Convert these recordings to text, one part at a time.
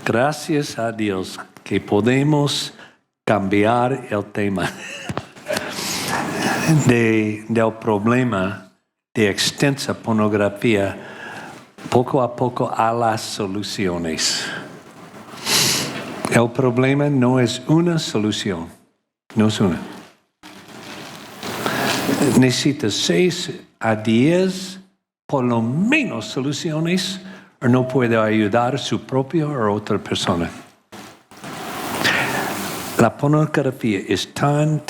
Gracias a Dios que podemos cambiar el tema del problema de extensa pornografía poco a poco a las soluciones. El problema no es una solución, no es una. Necesita 6 a 10 por lo menos soluciones o no puede ayudar a su propia o otra persona. La pornografía es tan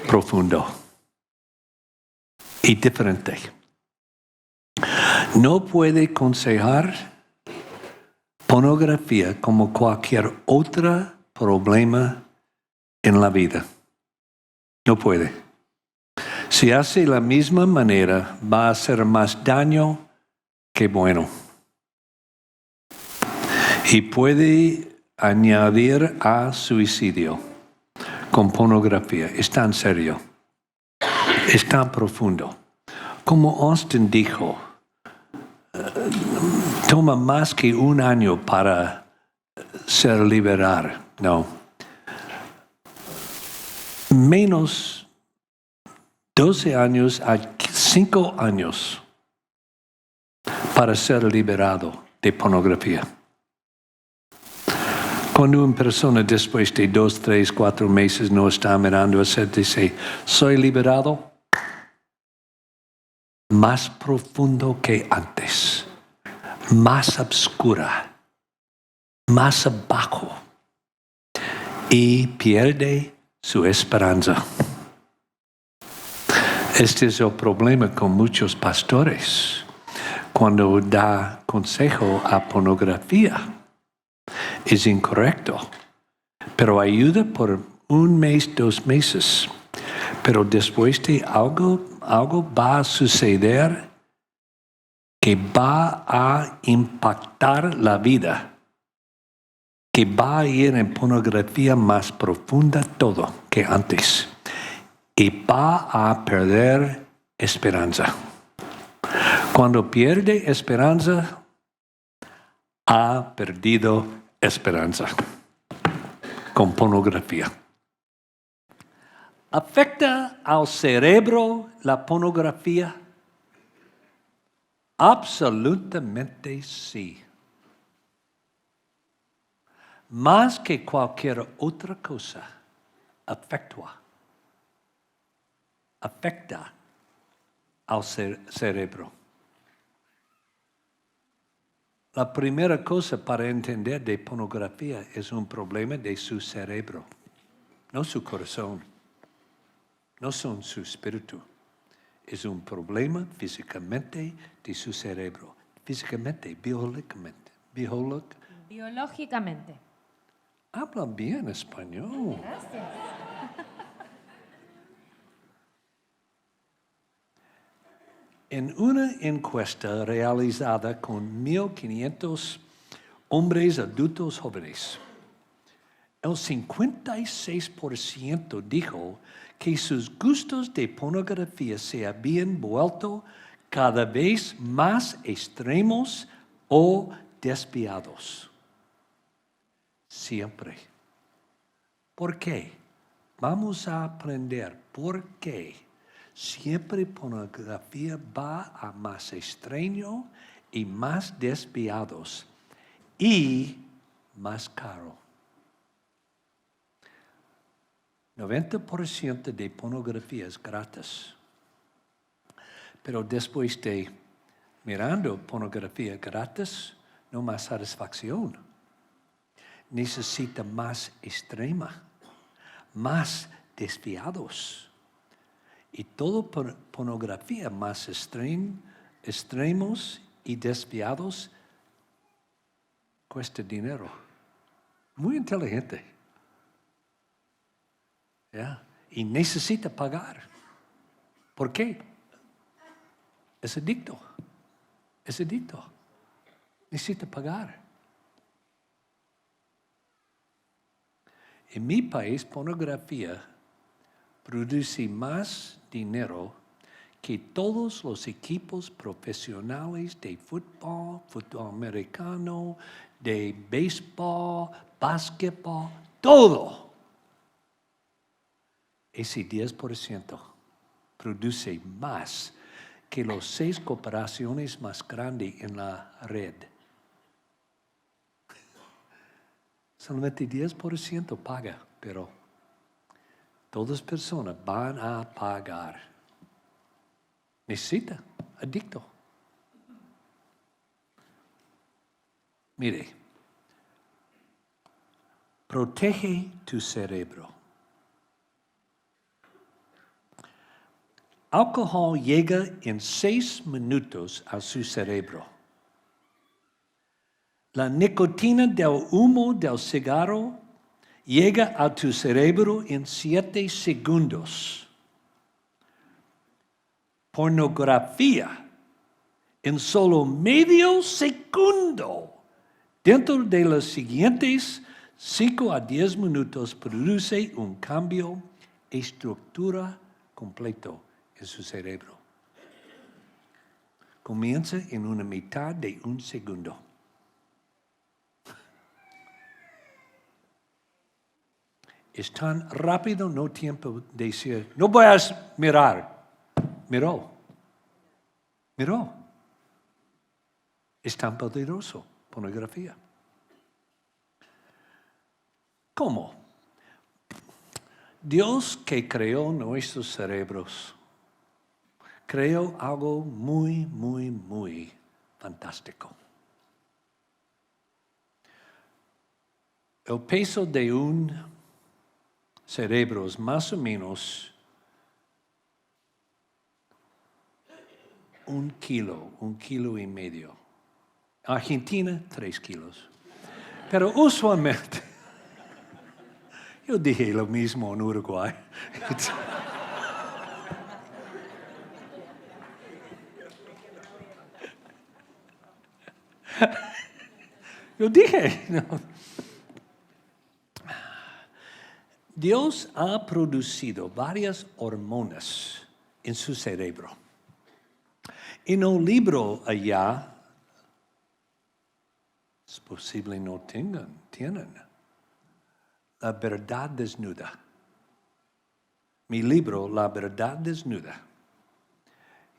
profundo y diferente. No puede aconsejar pornografía como cualquier otro problema en la vida. No puede. Si hace la misma manera, va a hacer más daño que bueno. Y puede añadir a suicidio con pornografía. Es tan serio. Es tan profundo. Como Austin dijo, toma más que 1 año para ser liberado. No. Menos 12 años a 5 años para ser liberado de pornografía. Cuando una persona después de 2, 3, 4 meses no está mirando a ser, dice, soy liberado, más profundo que antes, más oscura, más abajo, y pierde su esperanza. Este es el problema con muchos pastores cuando da consejo a pornografía. Es incorrecto, pero ayuda por 1 mes, 2 meses. Pero después de algo va a suceder que va a impactar la vida, que va a ir en pornografía más profunda todo que antes. Y va a perder esperanza. Cuando pierde esperanza, ha perdido esperanza con pornografía. ¿Afecta al cerebro la pornografía? Absolutamente sí. Más que cualquier otra cosa, afecta al cerebro. La primera cosa para entender de pornografía es un problema de su cerebro, no su corazón, no son su espíritu. Es un problema físicamente de su cerebro, físicamente, biológicamente. Biológicamente. Habla bien español. Gracias. En una encuesta realizada con 1,500 hombres adultos jóvenes, el 56% dijo que sus gustos de pornografía se habían vuelto cada vez más extremos o desviados. Siempre. ¿Por qué? Vamos a aprender por qué. Siempre pornografía va a más extraño y más desviados y más caro. 90% de pornografía es gratis. Pero después de mirando pornografía gratis, no más satisfacción. Necesita más extrema, más desviados. Y todo pornografía más extremos y desviados cuesta dinero. Muy inteligente. ¿Ya? Y necesita pagar. ¿Por qué? Es adicto. Necesita pagar. En mi país, pornografía produce más dinero que todos los equipos profesionales de fútbol americano, de béisbol, básquetbol, todo, ese 10% produce más que las 6 corporaciones más grandes en la red. Solamente 10% paga, pero todas las personas van a pagar. Necesita, adicto. Mire, protege tu cerebro. Alcohol llega en 6 minutos a su cerebro. La nicotina del humo del cigarro llega a tu cerebro en 7 segundos. Pornografía en solo medio segundo. Dentro de los siguientes 5 a 10 minutos produce un cambio de estructura completo en su cerebro. Comienza en una mitad de un segundo. Es tan rápido, no tiempo de decir, no voy a mirar. Miró. Es tan poderoso, pornografía. ¿Cómo? Dios que creó nuestros cerebros, creó algo muy, muy, muy fantástico. El peso de un cerebro es más o menos 1 kilo, 1,5 kilos. Argentina, 3 kilos. Pero usualmente, yo dije lo mismo en Uruguay. Yo dije, no. Dios ha producido varias hormonas en su cerebro. En un libro allá, es posible no tienen La verdad desnuda. Mi libro, La verdad desnuda,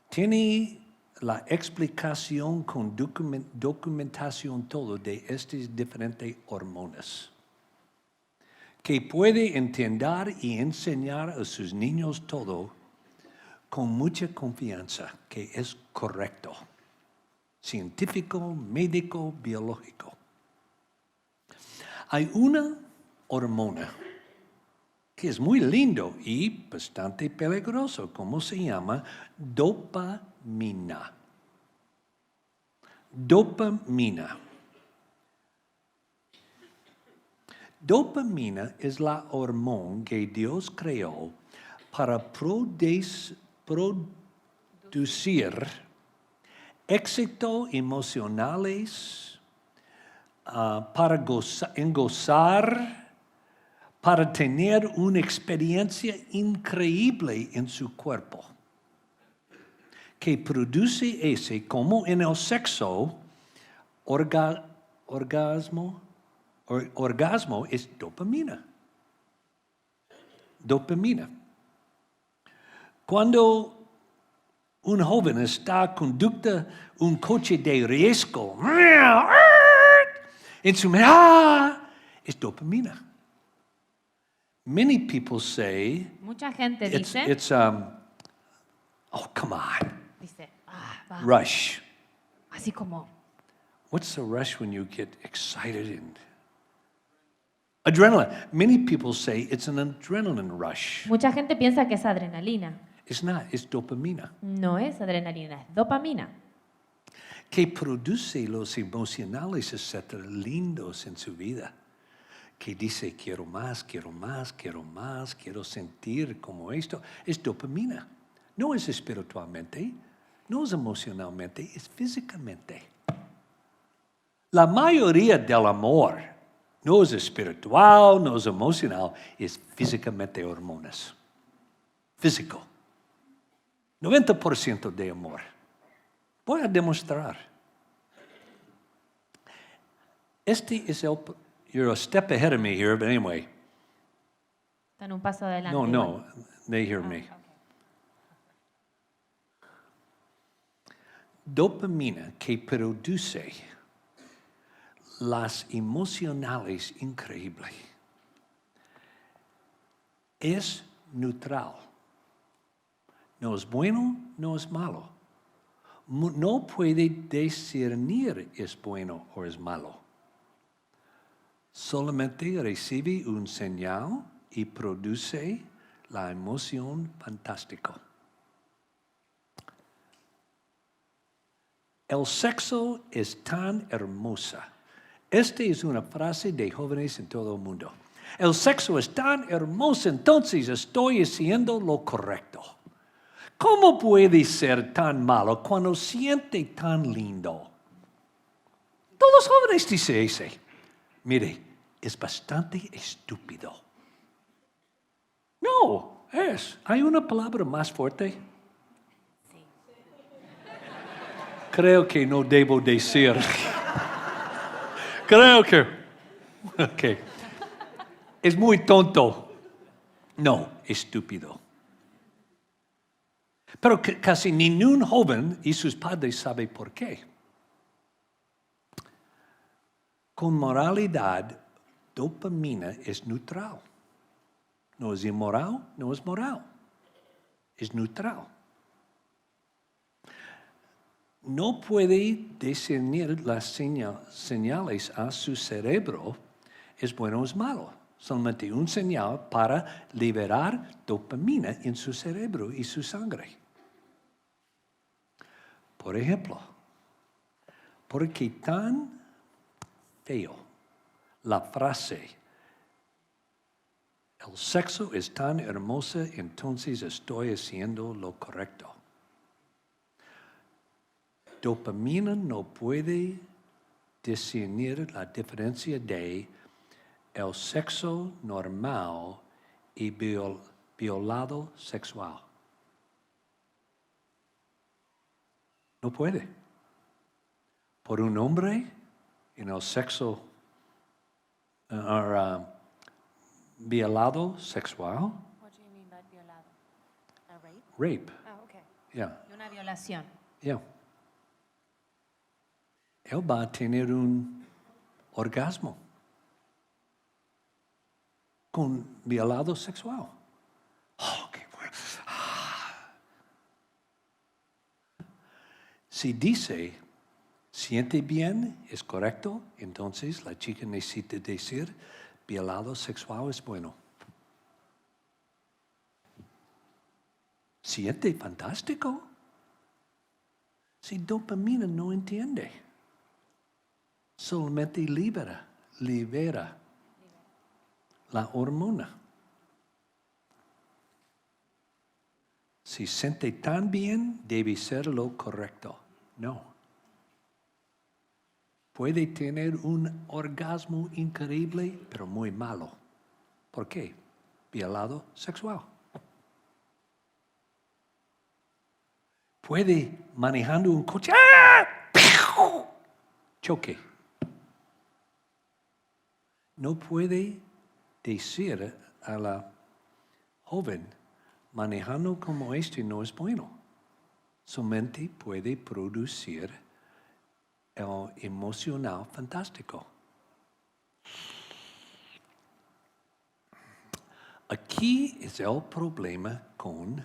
tiene la explicación con documentación todo de estas diferentes hormonas que puede entender y enseñar a sus niños todo con mucha confianza que es correcto, científico, médico, biológico. Hay una hormona que es muy lindo y bastante peligroso, ¿cómo se llama? Dopamina. Dopamina. Dopamina es la hormona que Dios creó para producir éxito emocionales, para gozar, para tener una experiencia increíble en su cuerpo, que produce ese, como en el sexo, orgasmo es dopamina. Dopamina. Cuando un joven está conducta un coche de riesgo, en su mente, es dopamina. Many people say, mucha gente dice, it's oh, come on, dice, va, rush. así como, What's the rush when you get excited and adrenaline? Many people say it's an adrenaline rush. mucha gente piensa que es adrenalina. It's not, it's dopamina. No es adrenalina, es dopamina. Que produce los emocionales, etcétera, lindos en su vida. Que dice, quiero más, quiero más, quiero más, quiero sentir como esto. Es dopamina. No es espiritualmente, no es emocionalmente, es físicamente. La mayoría del amor no es espiritual, no es emocional, es físicamente hormonas. Físico. 90% de amor. Voy a demostrar. You're a step ahead of me here, but anyway. Están un paso adelante. No, igual. they hear me. Ok. Dopamina que produce las emocionales increíbles es neutral. No es bueno, no es malo. No puede discernir es bueno o es malo. Solamente recibe un señal y produce la emoción fantástica. El sexo es tan hermosa. Esta es una frase de jóvenes en todo el mundo. El sexo es tan hermoso, entonces estoy haciendo lo correcto. ¿Cómo puede ser tan malo cuando siente tan lindo? Todos los jóvenes dicen eso. Mire, es bastante estúpido. No, ¿Hay una palabra más fuerte? Sí. Creo que no debo decir. Creo que... Ok. Es muy tonto. No, estúpido. Pero casi ningún joven y sus padres saben por qué. Con moralidad, dopamina es neutral. No es inmoral, no es moral. Es neutral. No puede discernir las señales a su cerebro, es bueno o es malo. Solamente un señal para liberar dopamina en su cerebro y su sangre. Por ejemplo, ¿por qué tan feo la frase el sexo es tan hermoso, entonces estoy haciendo lo correcto? Dopamina no puede discernir la diferencia de el sexo normal y violado sexual. No puede. Por un hombre en el sexo violado sexual. What do you mean by violado? A rape? Rape. Ah, okay. Yeah. Una violación. Yeah. Él va a tener un orgasmo con violado sexual. Oh, qué bueno. Si dice, siente bien, es correcto, entonces la chica necesita decir, violado sexual es bueno. Siente fantástico. Si dopamina no entiende, solamente libera la hormona. Si siente tan bien, debe ser lo correcto. No. Puede tener un orgasmo increíble, pero muy malo. ¿Por qué? Violado sexual. Puede manejando un coche. ¡Ah! Choque. No puede decir a la joven, manejando como este no es bueno. Su mente puede producir el emocional fantástico. Aquí es el problema con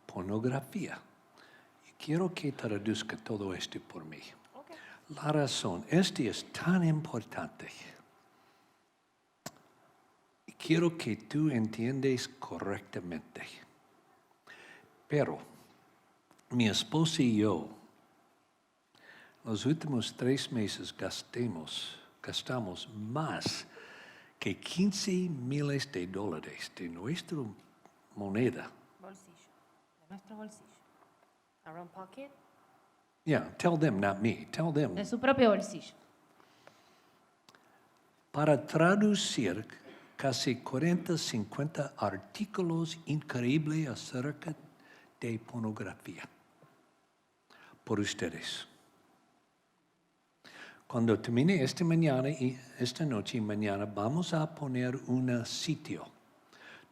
pornografía. Y quiero que traduzca todo esto por mí. Okay. La razón, este es tan importante. Y quiero que tú entiendas correctamente. Pero mi esposa y yo, los últimos 3 meses gastamos más que $15 miles de nuestra moneda. Bolsillo. De nuestro bolsillo. Our own pocket. Yeah, tell them, not me. Tell them. De su propio bolsillo. Para traducir casi 40, 50 artículos increíbles acerca de pornografía por ustedes. Cuando termine esta noche y mañana, vamos a poner un sitio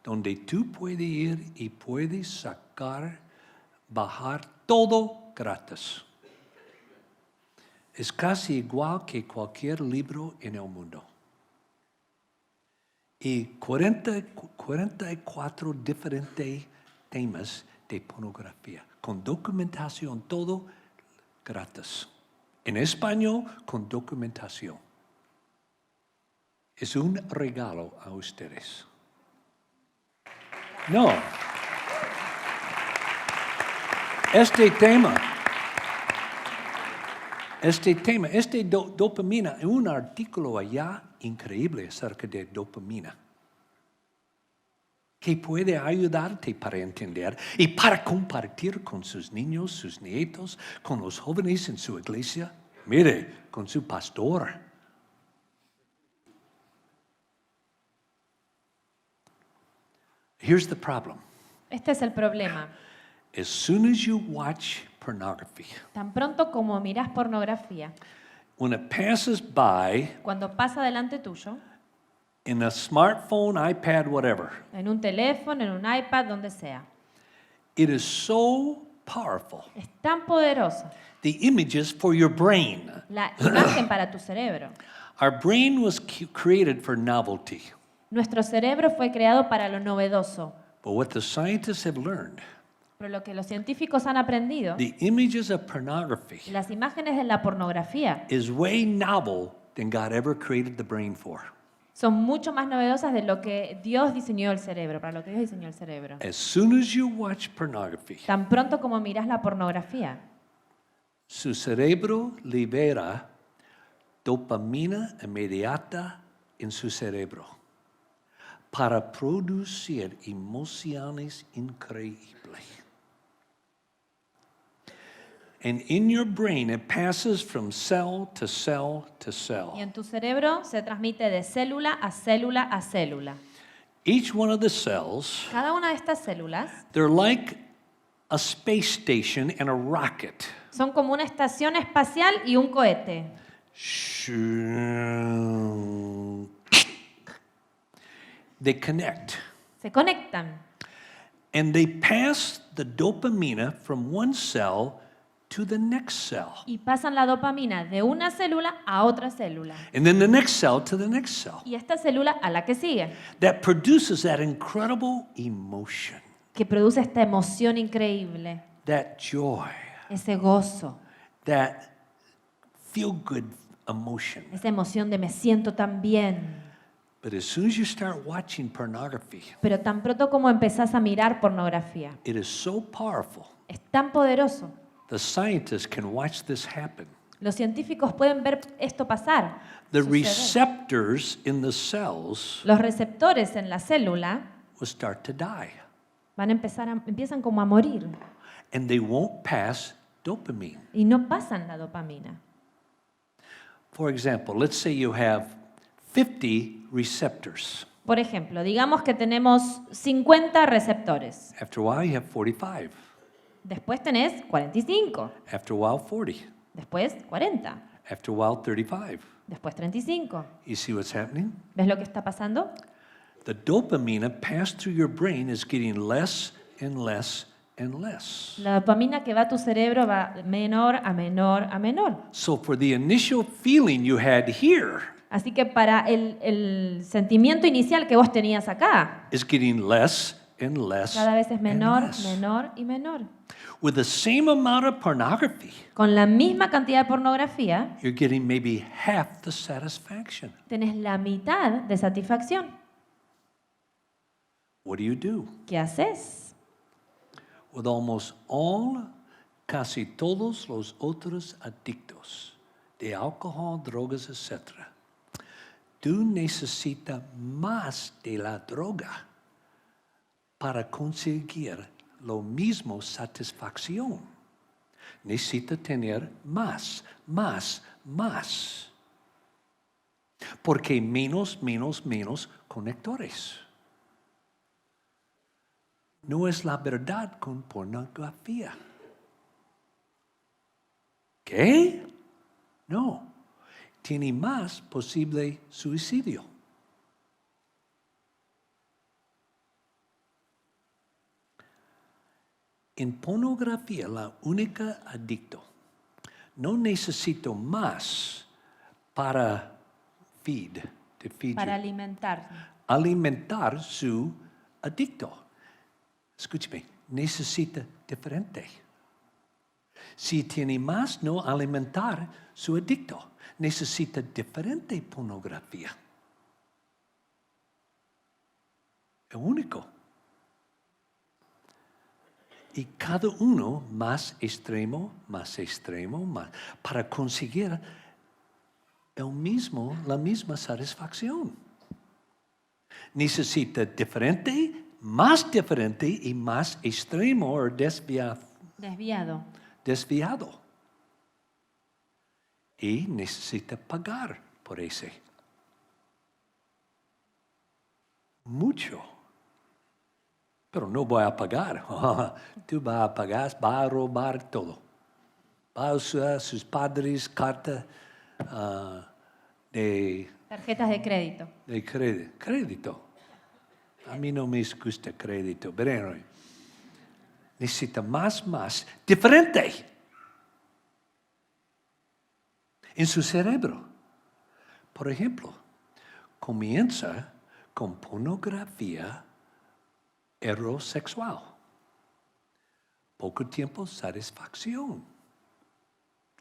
donde tú puedes ir y puedes bajar todo gratis. Es casi igual que cualquier libro en el mundo. Y 44 diferentes temas de pornografía, con documentación, todo gratis. En español, con documentación. Es un regalo a ustedes. No. Este tema, dopamina, hay un artículo allá increíble acerca de dopamina, que puede ayudarte para entender y para compartir con sus niños, sus nietos, con los jóvenes en su iglesia, mire, con su pastor. Here's the problem. Este es el problema. As soon as you watch pornography, Tan pronto como miras pornografía, when it passes by cuando pasa delante tuyo, in a smartphone, iPad, whatever, en un teléfono, en un iPad, donde sea, it is so powerful. es tan poderoso The images for your brain. la imagen para tu cerebro. Our brain was created for novelty. Nuestro cerebro fue creado para lo novedoso, But what the scientists have learned, pero lo que los científicos han aprendido, the images of pornography las imágenes de la pornografía is way novel than God ever created the brain for. son mucho más novedosas de lo que Dios diseñó el cerebro, para lo que Dios diseñó el cerebro. As soon as you watch pornography, Tan pronto como miras la pornografía, su cerebro libera dopamina inmediata en su cerebro para producir emociones increíbles. And in your brain, it passes from cell to cell to y cell. en tu cerebro se transmite de célula a célula a célula. Each one of the cells, Cada una de estas células they're like a space station and a rocket. son como una estación espacial y un cohete. They connect. Se conectan And they pass the dopamina from one cell to the next cell. y pasan la dopamina de una célula a otra célula. And then the next cell to the next cell. Y esta célula a la que sigue, That produces that incredible emotion, que produce esta emoción increíble, that joy, ese gozo, that feel-good emotion. esa emoción de me siento tan bien. But as soon as you start watching pornography, Pero tan pronto como empezás a mirar pornografía, it is so powerful. es tan poderoso. The scientists can watch this happen. Los científicos pueden ver esto pasar. The suceder. receptors in the cells Los receptores en la célula will start to die, empiezan como a morir and they won't pass dopamine. y no pasan la dopamina. For example, let's say you have 50 receptors. Por ejemplo, digamos que tenemos 50 receptores. After a while, you have 45. Después tenés 45. After a while, 40. Después 40. After a while, 35. Después 35. You see what's happening? ¿Ves lo que está pasando? The dopamine passed through your brain is getting less and less and less. La dopamina que va a tu cerebro va menor a menor a menor. So for the initial feeling you had here, Así que para el sentimiento inicial que vos tenías acá, is getting less and less cada vez es and menor, less. menor y menor. With the same amount of pornography, Con la misma cantidad de pornografía, you're getting maybe half the satisfaction. tenés la mitad de satisfacción. What do? ¿Qué haces? With almost all, casi todos los otros adictos de alcohol, drogas, etc., tú necesitas más de la droga para conseguir lo mismo satisfacción. Necesita tener más. Porque menos conectores. no es la verdad con pornografía. ¿Qué? No. Tiene más posible suicidio. En pornografía, la única adicto. No necesito más para Para alimentar su adicto. Escúcheme, necesita diferente. Si tiene más, no alimentar su adicto. Necesita diferente pornografía. Es único. Y cada uno más extremo, más, para conseguir la misma satisfacción. Necesita diferente, más diferente y más extremo o desviado. Y necesita pagar por ese. Mucho. Pero no voy a pagar. Tú vas a pagar, vas a robar todo. Va a usar sus padres carta de... Tarjetas de crédito. De crédito. A mí no me gusta crédito, pero necesita más, diferente. En su cerebro. Por ejemplo, comienza con pornografía heterosexual. Poco tiempo, satisfacción.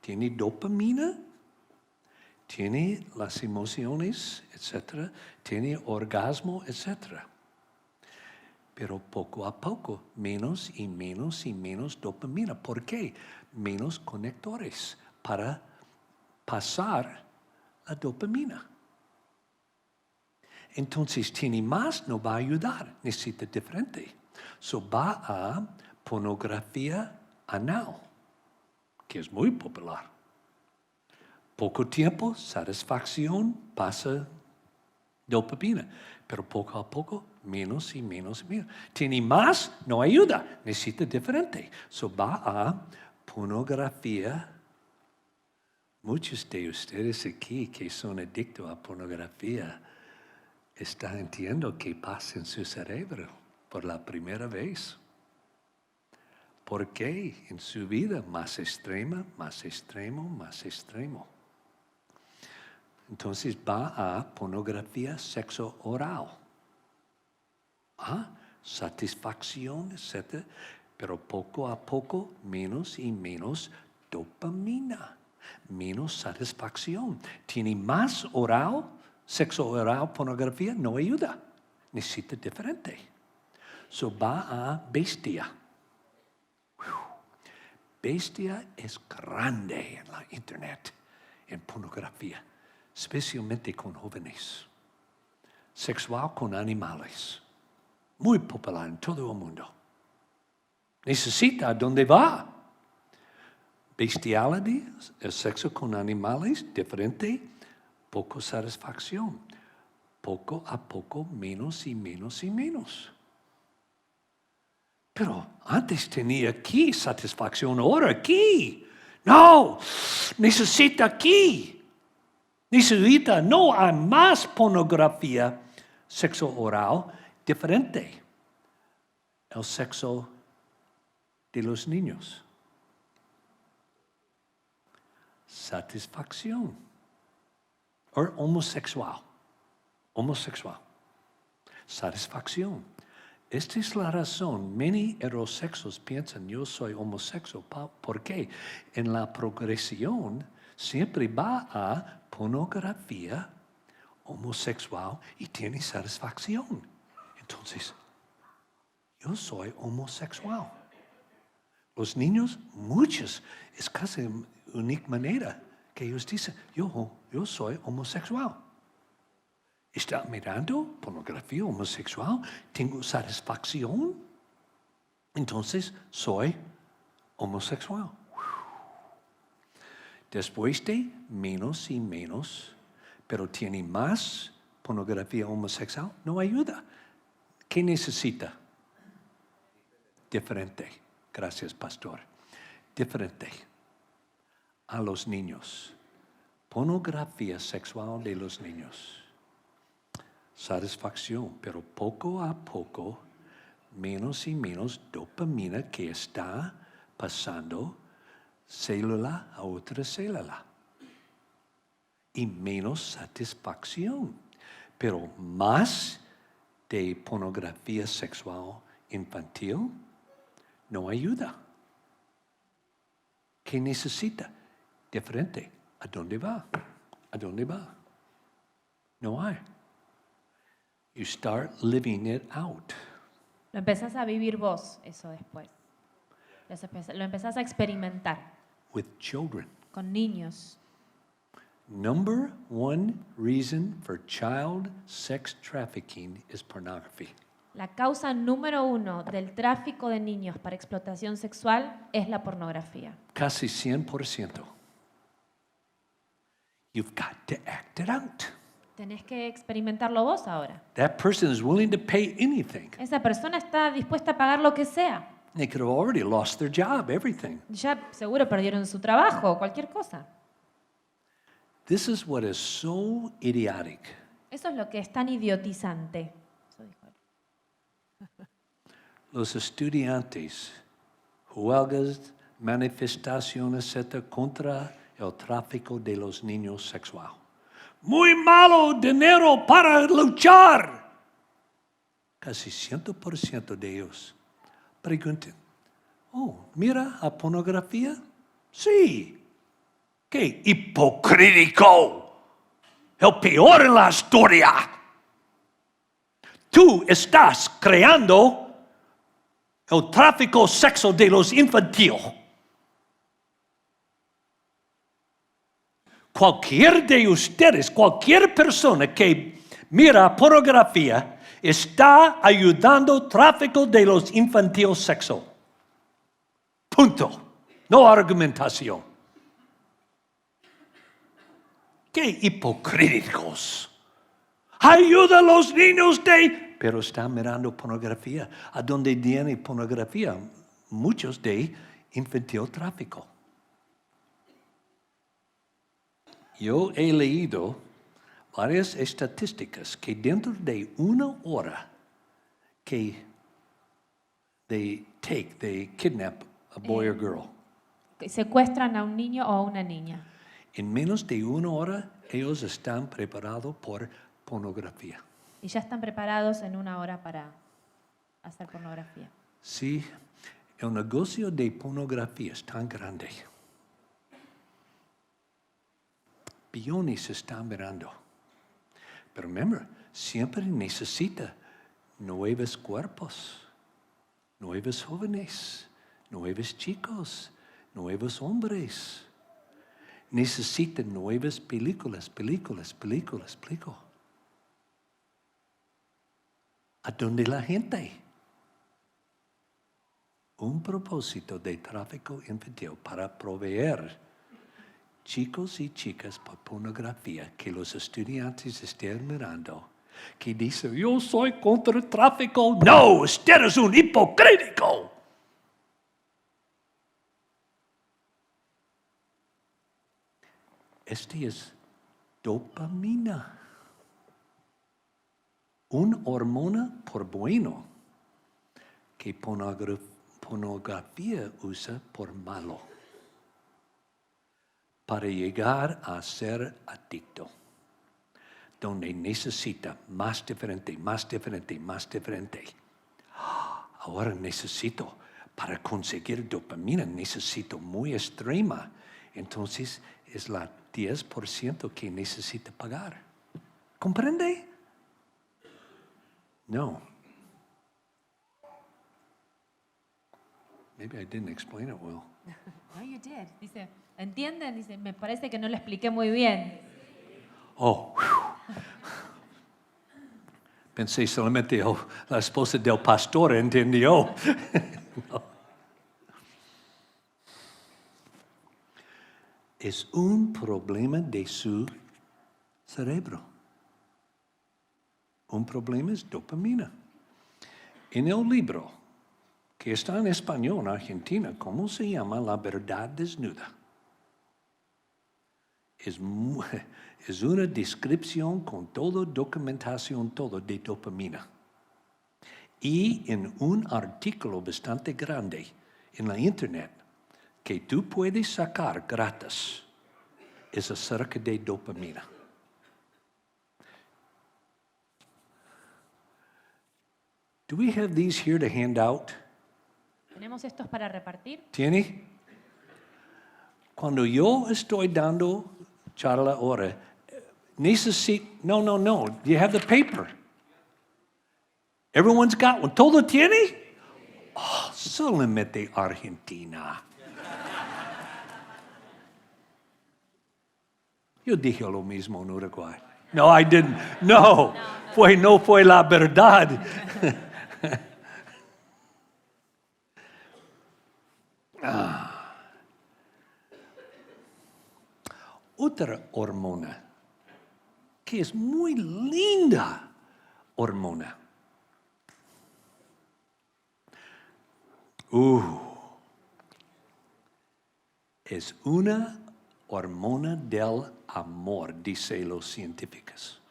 Tiene dopamina, tiene las emociones, etc. Tiene orgasmo, etc. Pero poco a poco, menos y menos dopamina. ¿Por qué? Menos conectores para pasar la dopamina. Entonces, tiene más, no va a ayudar, necesita diferente. Va a pornografía anal, que es muy popular. Poco tiempo, satisfacción, pasa dopamina, pero poco a poco, menos y menos. Tiene más, no ayuda, necesita diferente. Va a pornografía. Muchos de ustedes aquí que son adictos a pornografía están entendiendo qué pasa en su cerebro por la primera vez. ¿Por qué en su vida más extremo? Entonces va a pornografía sexo oral. Satisfacción, etc. Pero poco a poco, menos y menos dopamina. Menos satisfacción. Tiene más oral, sexo oral, pornografía, no ayuda. Necesita diferente. Va a bestia. Bestia es grande en la internet, en pornografía, especialmente con jóvenes. Sexual con animales. Muy popular en todo el mundo. Necesita, ¿dónde va? Bestiality, el sexo con animales, diferente, poco satisfacción. Poco a poco, menos y menos. Pero antes tenía aquí satisfacción, ahora aquí. No, necesita aquí. Necesita, no hay más pornografía, sexo oral, diferente. El sexo de los niños. Satisfacción. O homosexual. Satisfacción. Esta es la razón. Many heterosexuals piensan, yo soy homosexual. ¿Por qué? En la progresión siempre va a pornografía homosexual y tiene satisfacción. Entonces, yo soy homosexual. Los niños, muchos, es casi única manera que ellos dicen, yo soy homosexual. Está mirando pornografía homosexual, tengo satisfacción, entonces soy homosexual. Después de menos y menos, pero tiene más pornografía homosexual, no ayuda. ¿Qué necesita? diferente. Gracias, pastor. Diferente a los niños. Pornografía sexual de los niños. Satisfacción, pero poco a poco, menos y menos dopamina que está pasando célula a otra célula. Y menos satisfacción, pero más de pornografía sexual infantil no ayuda. ¿Qué necesita? Diferente. ¿A dónde va? ¿A dónde va? No hay. You start living it out. Lo empezás a vivir vos, eso después. Lo empezás a experimentar With children. con niños. Number one reason for child sex trafficking is pornography. La causa número 1 del tráfico de niños para explotación sexual es la pornografía. Casi 100%. You've got to act it out. Tenés que experimentarlo vos ahora. That person is willing to pay anything. Esa persona está dispuesta a pagar lo que sea. They could have already lost their job, everything. Ya seguro perdieron su trabajo o cualquier cosa. This is what is so idiotic. Eso es lo que es tan idiotizante. Eso dijo él. Los estudiantes, huelgas, manifestaciones, etc., contra el tráfico de los niños sexual. Muy malo dinero para luchar. Casi 100% de ellos preguntan, oh, ¿mira a pornografía? Sí. ¡Qué hipocrítico! El peor en la historia. Tú estás creando el tráfico sexual de los infantiles. Cualquier de ustedes, cualquier persona que mira pornografía, está ayudando al tráfico de los infantiles sexual. Punto. No argumentación. ¡Qué hipocríticos! Ayuda a los niños de... Pero están mirando pornografía. ¿A dónde viene pornografía? Muchos de infantil tráfico. Yo he leído varias estadísticas que dentro de una hora que they kidnap a boy or girl, Secuestran a un niño o a una niña. en menos de una hora ellos están preparados por pornografía. Y ya están preparados en una hora para hacer pornografía. Sí, el negocio de pornografía es tan grande. Billones se están mirando. Pero remember, siempre necesita nuevos cuerpos, nuevos jóvenes, nuevos chicos, nuevos hombres. Necesita nuevas películas. ¿A dónde la gente? Un propósito de tráfico infantil para proveer chicos y chicas por pornografía que los estudiantes estén mirando, que dicen, yo soy contra el tráfico. No, usted es un hipocrítico. Este es dopamina. Una hormona por bueno que pornografía usa por malo para llegar a ser adicto, donde necesita más diferente. Ahora necesito, para conseguir dopamina, necesito muy extrema. Entonces es la 10% que necesita pagar. ¿Comprende? No. Maybe I didn't explain it well. No, you did. Dice, ¿entienden? Dice, me parece que no lo expliqué muy bien. Oh, pensé solamente la esposa del pastor entendió. No. Es un problema de su cerebro. Un problema es dopamina. En el libro que está en español en Argentina. ¿Cómo se llama? La verdad desnuda. Es una descripción con toda documentación, todo de dopamina. Y en un artículo bastante grande en la internet que tú puedes sacar gratis es acerca de dopamina. Do we have these here to hand out? ¿Tenemos estos para repartir? ¿Tiene? Cuando yo estoy dando charla ahora, necesito... No. You have the paper. Everyone's got one. ¿Todo tiene? Oh, solamente Argentina. Yo dije lo mismo en Uruguay. No, I didn't. No. No fue la verdad. Otra hormona que es muy linda hormona. Es una hormona del amor, dicen los científicos,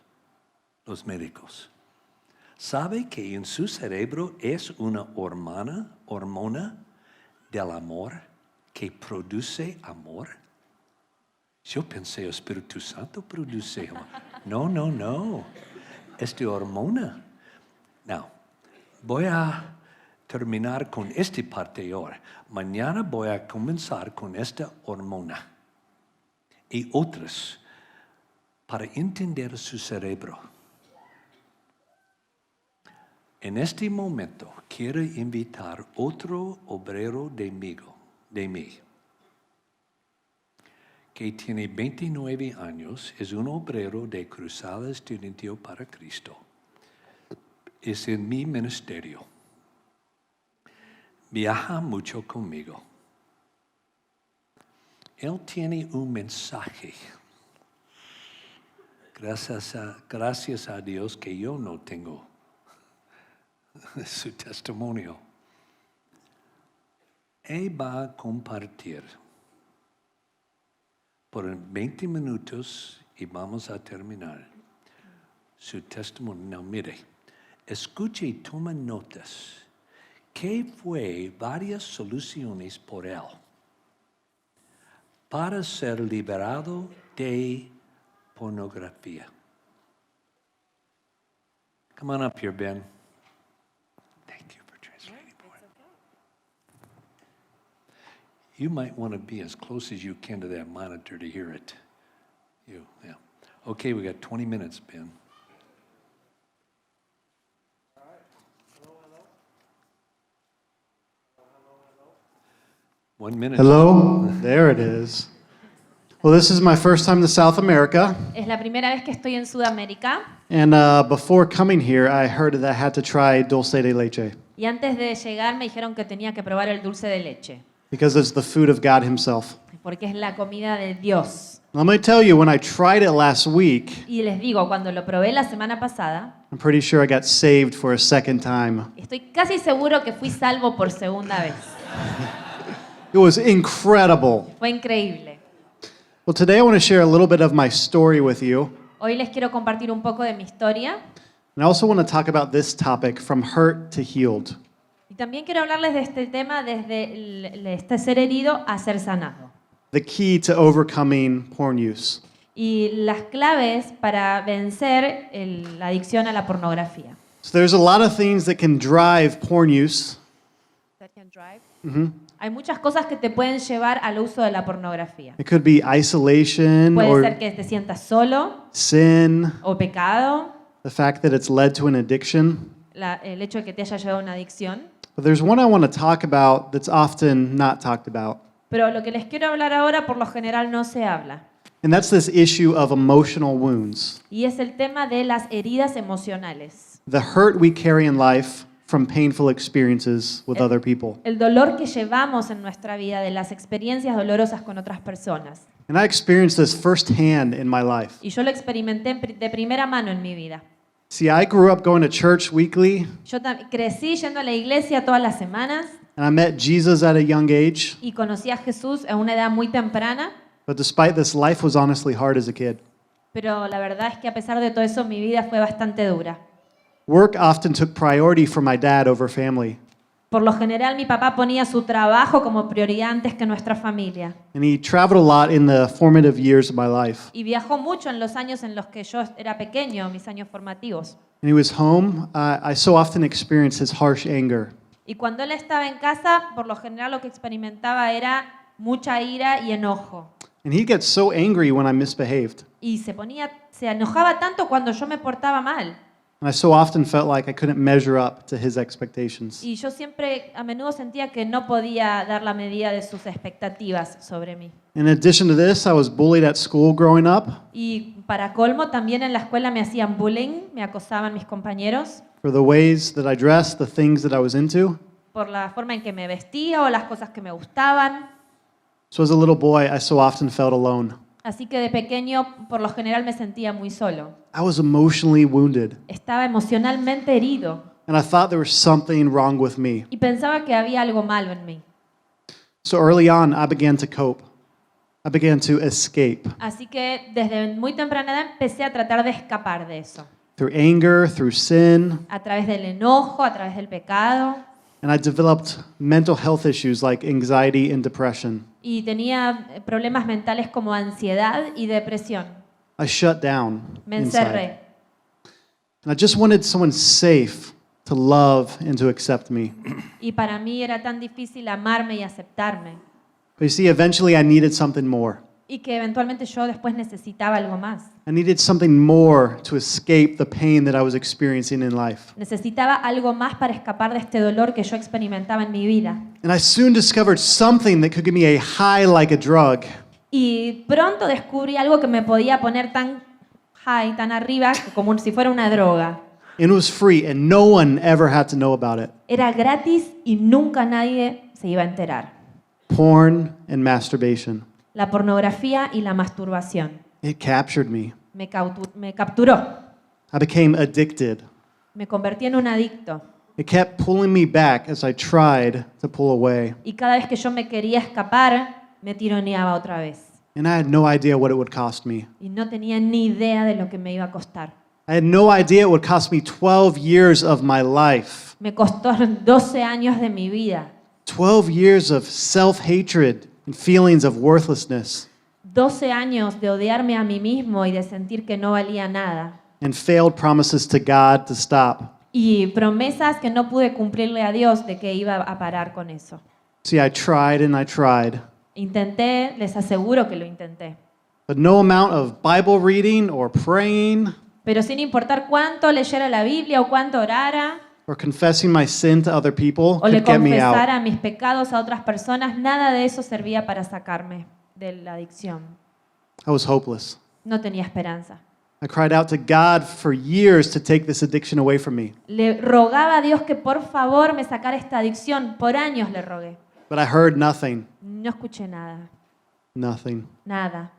los médicos. ¿Sabe que en su cerebro es una hormona del amor que produce amor? Yo pensé, el Espíritu Santo produce amor. No. Esta hormona. Now, voy a terminar con esta parte ahora. Mañana voy a comenzar con esta hormona y otras para entender su cerebro. En este momento quiero invitar otro obrero de mí, que tiene 29 años, es un obrero de Cruzada Estudiantil para Cristo. Es en mi ministerio. Viaja mucho conmigo. Él tiene un mensaje. Gracias a Dios que yo no tengo su testimonio. Él va a compartir por 20 minutos y vamos a terminar su testimonio. No, mire, escuche y toma notas. ¿Qué fue varias soluciones por él para ser liberado de pornografía? Come on up here, Ben. Thank you for translating for it. You might want to be as close as you can to that monitor to hear it. Yeah. Okay, we got 20 minutes, Ben. Hello. 1 minute. Hello, there it is. Well, this is my first time to South America, Es la primera vez que estoy en Sudamérica and before coming here, I heard that I had to try dulce de leche y antes de llegar me dijeron que tenía que probar el dulce de leche because it's the food of God Himself. porque es la comida de Dios. Let me tell you, when I tried it last week, Y les digo, cuando lo probé la semana pasada, I'm pretty sure I got saved for a second time. estoy casi seguro que fui salvo por segunda vez. It was incredible. Fue increíble. Well, today I want to share a little bit of my story with you, Hoy les quiero compartir un poco de mi historia and I also want to talk about this topic, from hurt to healed. y también quiero hablarles de este tema desde este ser herido a ser sanado. The key to overcoming porn use. Y las claves para vencer la adicción a la pornografía. So there's a lot of things that can drive porn use. Hay muchas cosas que te pueden llevar al uso de la pornografía. It could be isolation Puede or ser que te sientas solo sin, o pecado, the fact that it's led to an addiction. el hecho de que te haya llevado a una adicción. But there's one I want to talk about that's often not talked about. Pero lo que les quiero hablar ahora por lo general no se habla. And that's this issue of emotional wounds. Y es el tema de las heridas emocionales. The hurt we carry in life from painful experiences with other people. El dolor que llevamos en nuestra vida de las experiencias dolorosas con otras personas. And I experienced this firsthand in my life. Y yo lo experimenté de primera mano en mi vida. See, I grew up going to church weekly, Yo crecí yendo a la iglesia todas las semanas and I met Jesus at a young age. y conocí a Jesús a una edad muy temprana, But despite this, life was honestly hard as a kid. pero la verdad es que a pesar de todo eso mi vida fue bastante dura. Work often took priority for my dad over family, Por lo general mi papá ponía su trabajo como prioridad antes que nuestra familia and he traveled a lot in the formative years of my life. y viajó mucho en los años en los que yo era pequeño, mis años formativos. When he was home, I so often experienced his harsh anger. Y cuando él estaba en casa, por lo general lo que experimentaba era mucha ira y enojo. And he'd get so angry when I misbehaved. Y se enojaba tanto cuando yo me portaba mal. And I so often felt like I couldn't measure up to his expectations. Y yo siempre, a menudo sentía que no podía dar la medida de sus expectativas sobre mí. In addition to this, I was bullied at school growing up Y para colmo, también en la escuela me hacían bullying, me acosaban mis compañeros for the ways that I dressed, the things that I was into. por la forma en que me vestía o las cosas que me gustaban. So as a little boy, I so often felt alone. Así que de pequeño, por lo general, me sentía muy solo. I was emotionally wounded, Estaba emocionalmente herido and I thought there was something wrong with me. y pensaba que había algo malo en mí. So early on, I began to cope. I began to escape Así que desde muy temprana edad empecé a tratar de escapar de eso. through anger, through sin, A través del enojo, a través del pecado. and I developed mental health issues like anxiety and depression. Y tenía problemas mentales como ansiedad y depresión. I shut down Me inside. encerré. And I just wanted someone safe to love and to accept me. Y para mí era tan difícil amarme y aceptarme. But you see, eventually I needed something more. Y que eventualmente yo después necesitaba algo más. I needed something more to escape the pain that I was experiencing in life. Necesitaba algo más para escapar de este dolor que yo experimentaba en mi vida. And I soon discovered something that could give me a high like a drug. Y pronto descubrí algo que me podía poner tan high, tan arriba, como si fuera una droga. And it was free, and no one ever had to know about it. Era gratis y nunca nadie se iba a enterar. Porn and masturbation. La pornografía y la masturbación. It captured me. Me capturó. I became addicted. Me convertí en un adicto. It kept pulling me back as I tried to pull away. Y cada vez que yo me quería escapar, me tironeaba otra vez. And I had no idea what it would cost me. Y no tenía ni idea de lo que me iba a costar. I had no idea it would cost me 12 years of my life. Me costó 12 años de mi vida. 12 years of self-hatred and feelings of worthlessness 12 años de odiarme a mí mismo y de sentir que no valía nada. and failed promises to God to stop. Y promesas que no pude cumplirle a Dios de que iba a parar con eso. See, I tried and I tried, Intenté, les aseguro que lo intenté. but no amount of Bible reading or praying Pero sin importar cuánto leyera la Biblia o cuánto orara or confessing my sin to other people o le could get me out. confesara mis pecados a otras personas, nada de eso servía para sacarme de la adicción. I was hopeless. No tenía esperanza. I cried out to God for years to take this addiction away from me, Le rogaba a Dios que por favor me sacara esta adicción. Por años le rogué. but I heard nothing, No escuché nada. nothing. Nada.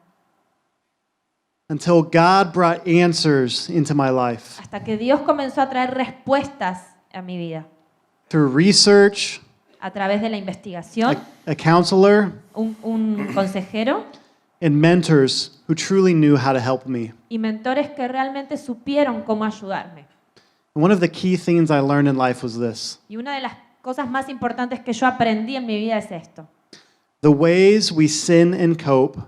Until God brought answers into my life Hasta que Dios comenzó a traer respuestas a mi vida. through research, A través de la investigación, a counselor, un consejero and mentors who truly knew how to help me. y mentores que realmente supieron cómo ayudarme. And one of the key things I learned in life was this: Y una de las cosas más importantes que yo aprendí en mi vida es esto. the ways we sin and cope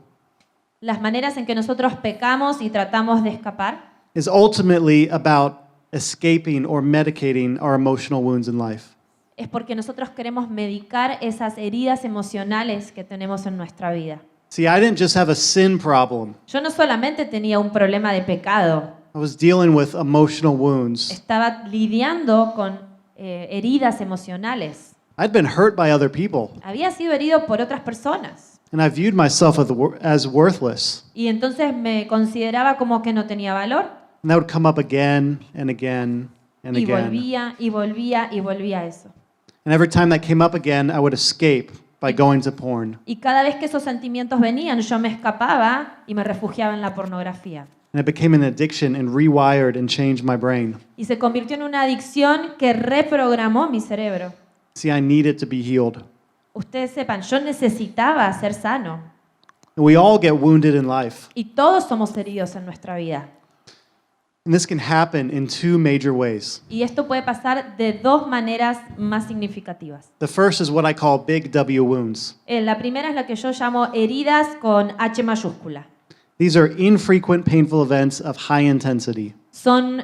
Las maneras en que nosotros pecamos y tratamos de escapar is ultimately about escaping or medicating our emotional wounds in life. es porque nosotros queremos medicar esas heridas emocionales que tenemos en nuestra vida. See, I didn't just have a sin problem. Yo no solamente tenía un problema de pecado, I was dealing with emotional wounds. estaba lidiando con heridas emocionales. I'd been hurt by other people, Había sido herido por otras personas and I viewed myself as worthless. y entonces me consideraba como que no tenía valor And that would come up again and again and y again. volvía y volvía y volvía a eso. And every time that came up again, I would escape by going to porn. Y cada vez que esos sentimientos venían, yo me escapaba y me refugiaba en la pornografía. And it became an addiction and rewired and changed my brain. Y se convirtió en una adicción que reprogramó mi cerebro. See, I needed to be healed. Ustedes sepan, yo necesitaba ser sano. And we all get wounded in life. Y todos somos heridos en nuestra vida. And this can happen in two major ways. Y esto puede pasar de dos maneras más significativas. The first is what I call big W wounds. La primera es la que yo llamo heridas con H mayúscula. These are infrequent painful events of high intensity. Son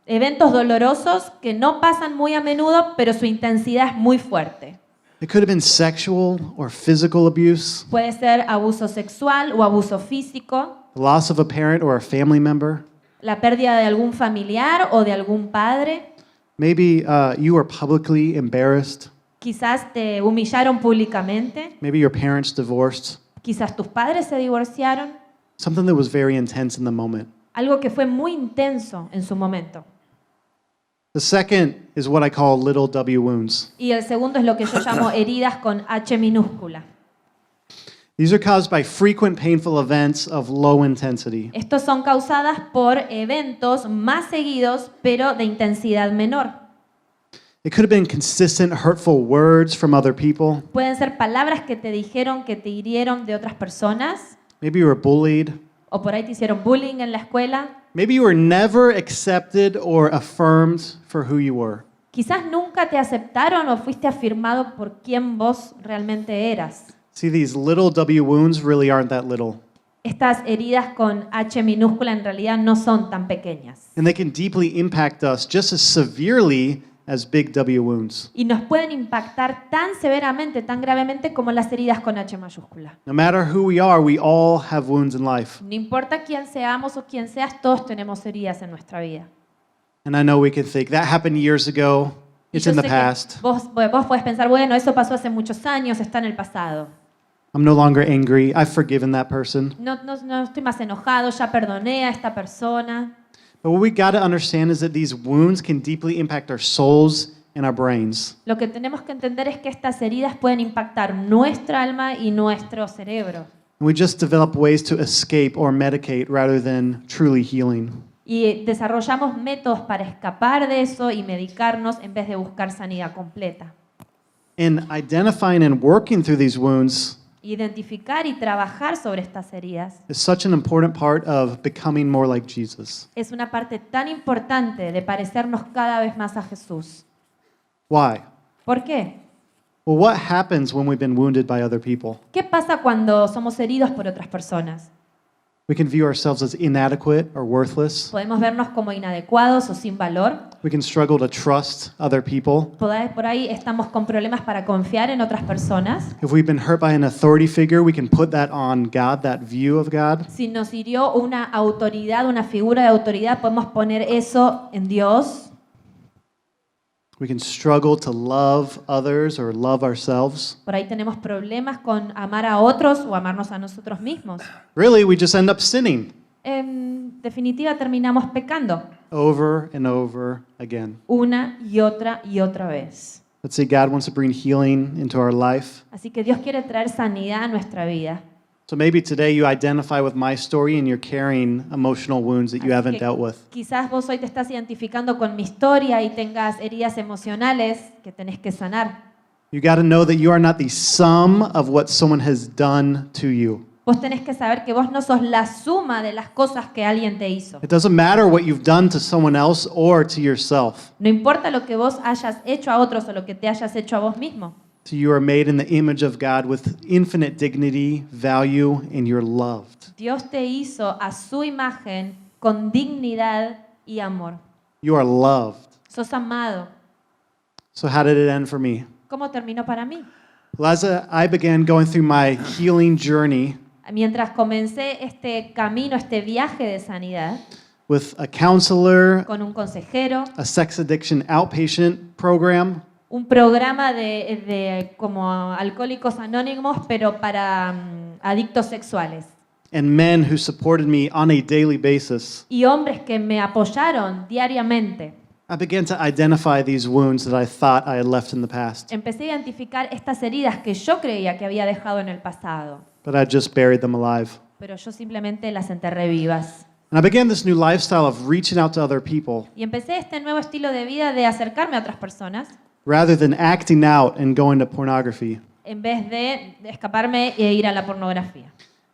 eventos dolorosos que no pasan muy a menudo, pero su intensidad es muy fuerte. It could have been sexual or physical abuse, Puede ser abuso sexual o abuso físico, the loss of a parent or a family member. la pérdida de algún familiar o de algún padre. Maybe you were publicly embarrassed. Quizás te humillaron públicamente, Maybe your parents divorced. quizás tus padres se divorciaron. Something that was very intense in the moment. Algo que fue muy intenso en su momento. The second is what I call little W wounds. Y el segundo es lo que yo llamo heridas con H minúscula. These are caused by frequent painful events of low intensity. Estos son causadas por eventos más seguidos, pero de intensidad menor. It could have been consistent hurtful words from other people. Pueden ser palabras que te dijeron, que te hirieron de otras personas, Maybe you were bullied. o por ahí te hicieron bullying en la escuela. Maybe you were never accepted or affirmed for who you were. Quizás nunca te aceptaron o fuiste afirmado por quien vos realmente eras. See, these little W wounds really aren't that little. Estas heridas con H minúscula en realidad no son tan pequeñas. And they can deeply impact us just as severely as big W wounds. Y nos pueden impactar tan severamente, tan gravemente como las heridas con H mayúscula. No matter who we are, we all have wounds in life. No importa quién seamos o quién seas, todos tenemos heridas en nuestra vida. And I know we can think, that happened years ago. Y It's yo in the sé que past. vos podés pensar, bueno, eso pasó hace muchos años, está en el pasado. I'm no longer angry. I've forgiven that person. No estoy más enojado, ya perdoné a esta persona. But what we got to understand is that these wounds can deeply impact our souls and our brains. Lo que tenemos que entender es que estas heridas pueden impactar nuestra alma y nuestro cerebro. And we just develop ways to escape or medicate rather than truly healing. Y desarrollamos métodos para escapar de eso y medicarnos en vez de buscar sanidad completa. And identifying and working through these wounds Identificar y trabajar sobre estas heridas is such an important part of becoming more like Jesus. es una parte tan importante de parecernos cada vez más a Jesús. Why? ¿Por qué? Well, what happens when we've been wounded by other people? ¿Qué pasa cuando somos heridos por otras personas? We can view ourselves as inadequate or worthless. Podemos vernos como inadecuados o sin valor. We can struggle to trust other people. Por ahí estamos con problemas para confiar en otras personas. If we've been hurt by an authority figure, we can put that on God, that view of God. Si nos hirió una autoridad, una figura de autoridad, podemos poner eso en Dios. We can struggle to love others or love ourselves. Por ahí tenemos problemas con amar a otros o amarnos a nosotros mismos. Really, we just end up sinning En definitiva, terminamos pecando over and over again. una y otra vez. Let's say God wants to bring healing into our life. Así que Dios quiere traer sanidad a nuestra vida. So maybe today you identify with my story and you're carrying emotional wounds that you Así haven't que dealt with. quizás vos hoy te estás identificando con mi historia y tengas heridas emocionales que tenés que sanar. You got to know that you are not the sum of what someone has done to you. Vos tenés que saber que vos no sos la suma de las cosas que alguien te hizo. It doesn't matter what you've done to someone else or to yourself. No importa lo que vos hayas hecho a otros o lo que te hayas hecho a vos mismo. So you are made in the image of God with infinite dignity, value, and you're loved. Dios te hizo a su imagen con dignidad y amor. You are loved. Sos amado. So how did it end for me? ¿Cómo terminó para mí? Well, as I began going through my healing journey Mientras comencé este camino, este viaje de sanidad, with a counselor, con un consejero, a sex addiction outpatient program, un programa de como Alcohólicos Anónimos, pero para adictos sexuales. and men who supported me on a daily basis, Y hombres que me apoyaron diariamente. I began to identify these wounds that I thought I had left in the past, Empecé a identificar estas heridas que yo creía que había dejado en el pasado, but I just buried them alive. pero yo simplemente las enterré vivas. And I began this new lifestyle of reaching out to other people Y empecé este nuevo estilo de vida de acercarme a otras personas rather than acting out and going to pornography. en vez de escaparme e ir a la pornografía.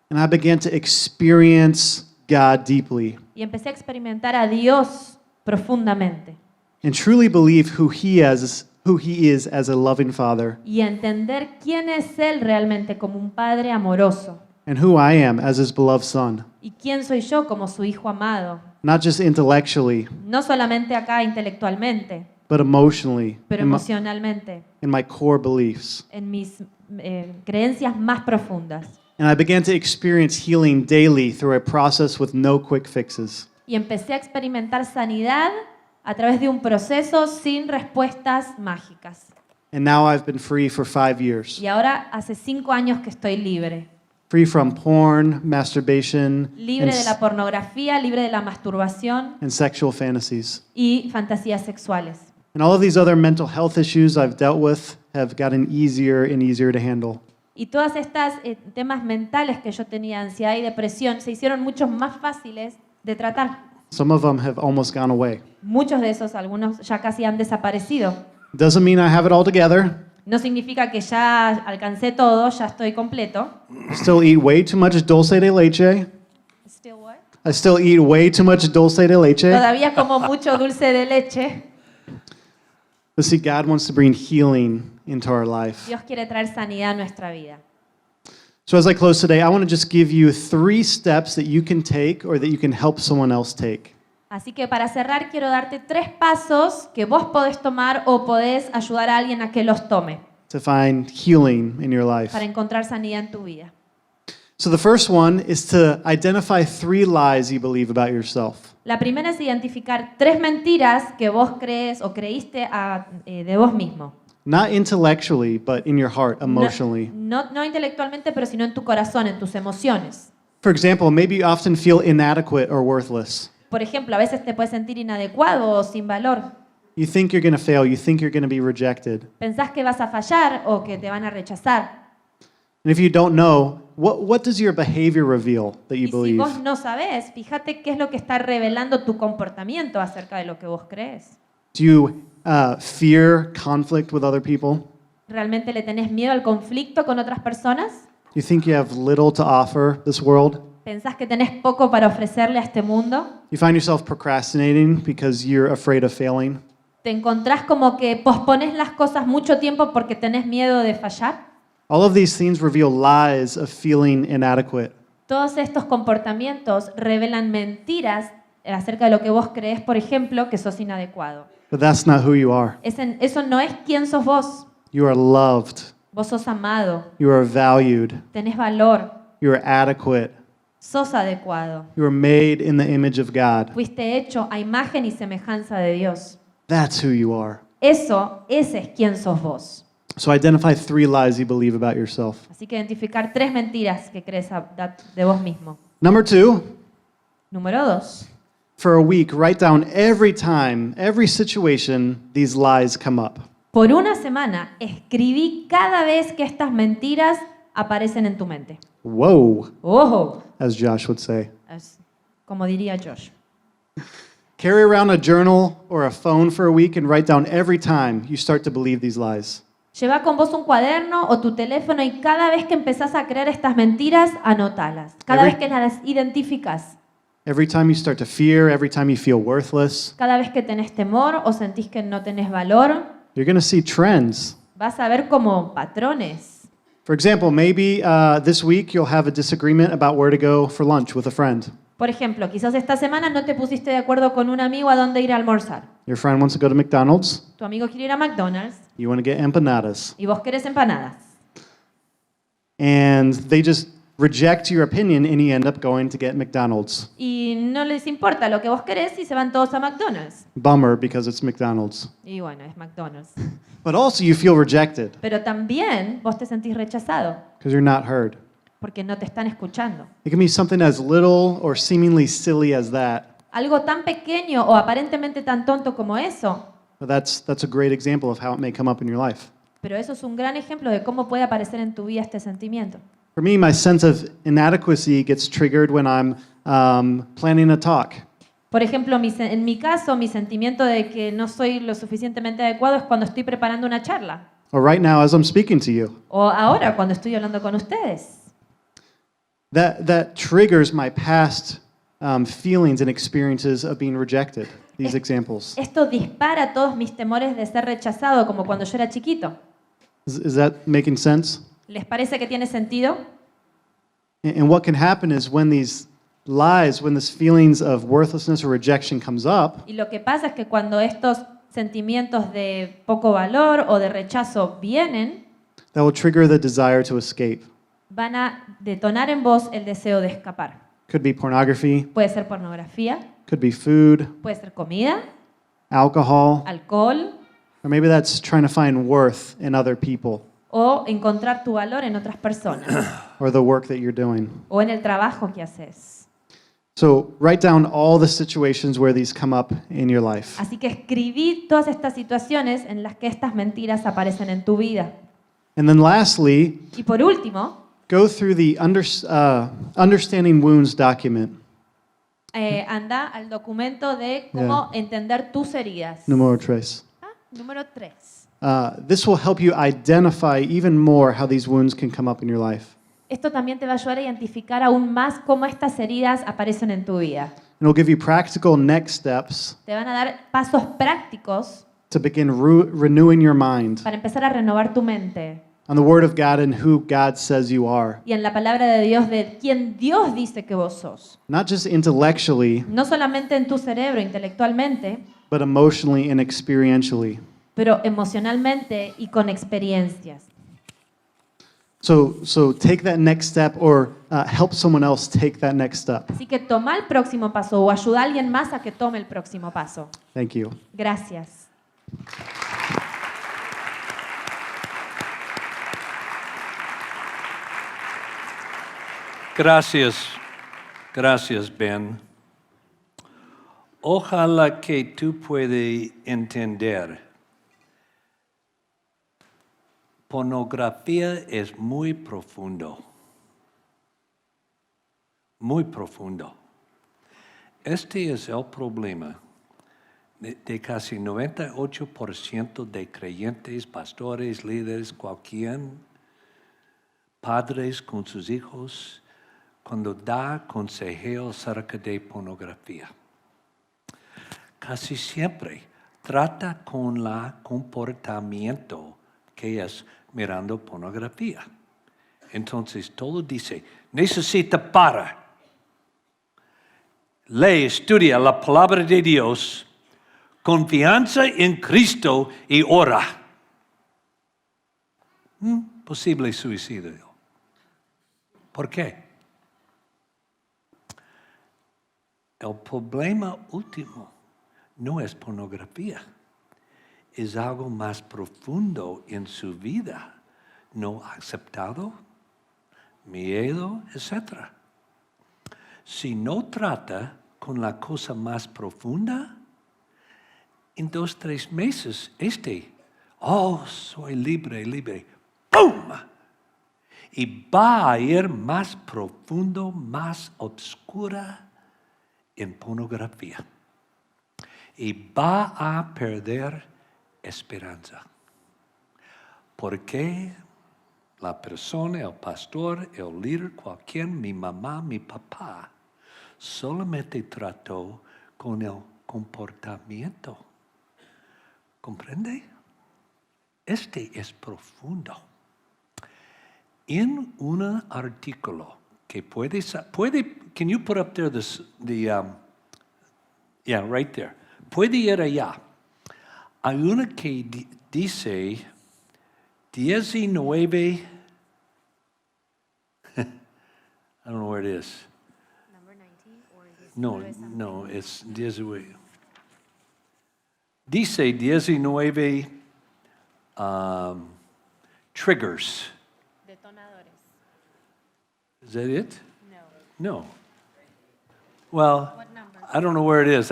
And I began to experience God deeply Y empecé a experimentar a Dios profundamente and truly believe who He is as a loving Father y a entender quién es Él realmente como un Padre amoroso and who I am as His beloved Son. y quién soy yo como su Hijo amado. Not just intellectually, No solamente acá intelectualmente, but emotionally, pero in my, emocionalmente, in my core beliefs. en mis creencias más profundas. And I began to experience healing daily through a process with no quick fixes. Y empecé a experimentar sanidad a través de un proceso sin respuestas mágicas. And now I've been free for 5 years. Y ahora hace 5 años que estoy libre. Free from porn, masturbation, Libre de la pornografía, libre de la masturbación and sexual fantasies. y fantasías sexuales. And all of these other mental health issues I've dealt with have gotten easier and easier to handle. Y todas estas temas mentales que yo tenía, ansiedad y depresión, se hicieron mucho más fáciles de tratar. Some of them have almost gone away. Muchos de esos, algunos ya casi han desaparecido. Doesn't mean I have it all together. No significa que ya alcancé todo, ya estoy completo. I still eat way too much dulce de leche. Still what? I still eat way too much dulce de leche. Todavía como mucho dulce de leche. But see, God wants to bring healing into our life. Dios quiere traer sanidad a nuestra vida. So as I close today, I want to just give you 3 steps that you can take or that you can help someone else take. Así que para cerrar quiero darte 3 pasos que vos podés tomar o podés ayudar a alguien a que los tome To find healing in your life. para encontrar sanidad en tu vida. So the first one is to identify 3 lies you believe about yourself. La primera es identificar 3 mentiras que vos crees o creíste de vos mismo. Not intellectually, but in your heart, emotionally. No intelectualmente, pero sino en tu corazón, en tus emociones. For example, maybe you often feel inadequate or worthless. Por ejemplo, a veces te puedes sentir inadecuado o sin valor. You think you're going to fail, you think you're going to be rejected. Pensás que vas a fallar o que te van a rechazar. And if you don't know, what does your behavior reveal that you Y si believe? vos no sabés, fíjate qué es lo que está revelando tu comportamiento acerca de lo que vos crees. Do you fear conflict with other people? ¿Realmente le tenés miedo al conflicto con otras personas? Do you think you have little to offer this world? ¿Pensás que tenés poco para ofrecerle a este mundo? You find yourself procrastinating because you're afraid of failing? ¿Te encontrás como que pospones las cosas mucho tiempo porque tenés miedo de fallar? All of these things reveal lies of feeling inadequate. Todos estos comportamientos revelan mentiras acerca de lo que vos crees, por ejemplo, que sos inadecuado. But that's not who you are. Eso no es quién sos vos. You are loved. Vos sos amado, You are valued. tenés valor, You are adequate. sos adecuado. You are made in the image of God. Fuiste hecho a imagen y semejanza de Dios. That's who you are. Ese es quién sos vos. So identify 3 lies you believe about yourself. Así que identificar 3 mentiras que crees de vos mismo. Number 2, Número 2. for a week, write down every time, every situation these lies come up. Por una semana, escribí cada vez que estas mentiras aparecen en tu mente. Whoa, ¡Ojo! as Josh would say. Como diría Josh. Carry around a journal or a phone for a week and write down every time you start to believe these lies. Lleva con vos un cuaderno o tu teléfono y cada vez que empezás a creer estas mentiras, anótalas. Cada vez que las identificas. Every time you start to fear, every time you feel worthless, Cada vez que tenés temor o sentís que no tenés valor, you're going to see trends. vas a ver como patrones. For example, maybe this week you'll have a disagreement about where to go for lunch with a friend. Por ejemplo, quizás esta semana no te pusiste de acuerdo con un amigo a dónde ir a almorzar. Your friend wants to go to McDonald's. Tu amigo quiere ir a McDonald's You want to get empanadas. y vos querés empanadas. And they just reject your opinion and you end up going to get McDonald's. Y no les importa lo que vos querés y se van todos a McDonald's. Bummer because it's McDonald's. Y bueno, es McDonald's. But also you feel rejected Pero también vos te sentís rechazado because you're not heard. porque no te están escuchando. It can be something as little or seemingly silly as that. Algo tan pequeño o aparentemente tan tonto como eso, But that's a great example of how it may come up in your life. pero eso es un gran ejemplo de cómo puede aparecer en tu vida este sentimiento. For me, my sense of inadequacy gets triggered when I'm planning a talk. Por ejemplo, en mi caso, mi sentimiento de que no soy lo suficientemente adecuado es cuando estoy preparando una charla. Or right now as I'm speaking to you. O ahora, cuando estoy hablando con ustedes. That triggers my past feelings and experiences of being rejected, these examples. Esto dispara todos mis temores de ser rechazado, como cuando yo era chiquito. Is that making sense? ¿Les parece que tiene sentido? And what can happen is when these lies, when these feelings of worthlessness or rejection comes up, Y lo que pasa es que cuando estos sentimientos de poco valor o de rechazo vienen, that will trigger the desire to escape. van a detonar en vos el deseo de escapar. Could be pornography, Puede ser pornografía, could be food, puede ser comida, alcohol, alcohol or maybe that's trying to find worth in other people o encontrar tu valor en otras personas or the work that you're doing. o en el trabajo que haces. So write down all the situations where these come up in your life. Así que escribí todas estas situaciones en las que estas mentiras aparecen en tu vida. And then lastly, Y por último, go through the Understanding Wounds document. anda al documento de cómo entender tus heridas. Número 3. Número 3. This will help you identify even more how these wounds can come up in your life. Esto también te va a ayudar a identificar aún más cómo estas heridas aparecen en tu vida. And it'll give you practical next steps Te van a dar pasos prácticos to begin renewing your mind para empezar a renovar tu mente on the Word of God and who God says you are. y en la palabra de Dios de quien Dios dice que vos sos. Not just intellectually, No solamente en tu cerebro, intelectualmente, but emotionally and experientially. pero emocionalmente y con experiencias. So take that next step or help someone else take that next step. Así que toma el próximo paso o ayuda a alguien más a que tome el próximo paso. Thank you. Gracias. Gracias, Ben. Ojalá que tú puedas entender. Pornografía es muy profundo. Muy profundo. Este es el problema de casi 98% de creyentes, pastores, líderes, cualquier padres con sus hijos, cuando da consejo acerca de pornografía. Casi siempre trata con el comportamiento que es mirando pornografía. Entonces todo dice, necesita para. Lee, estudia la palabra de Dios, confianza en Cristo y ora. Posible suicidio. ¿Por qué? El problema último no es pornografía. Es algo más profundo en su vida, no aceptado, miedo, etc. Si no trata con la cosa más profunda, en 2-3 meses, soy libre, ¡pum! Y va a ir más profundo, más oscura en pornografía. Y va a perder esperanza. Porque la persona, el pastor, el líder, cualquier, mi mamá, mi papá, solamente trató con el comportamiento. ¿Comprende? Este es profundo. En un artículo que puede, can you put up there right there. Puede ir allá. Hay una que dice 19, I don't know where it is. Number 19 or No, it's 19. Dice 19 triggers. Detonadores. Is that it? No. No. Well, What number? I don't know where it is.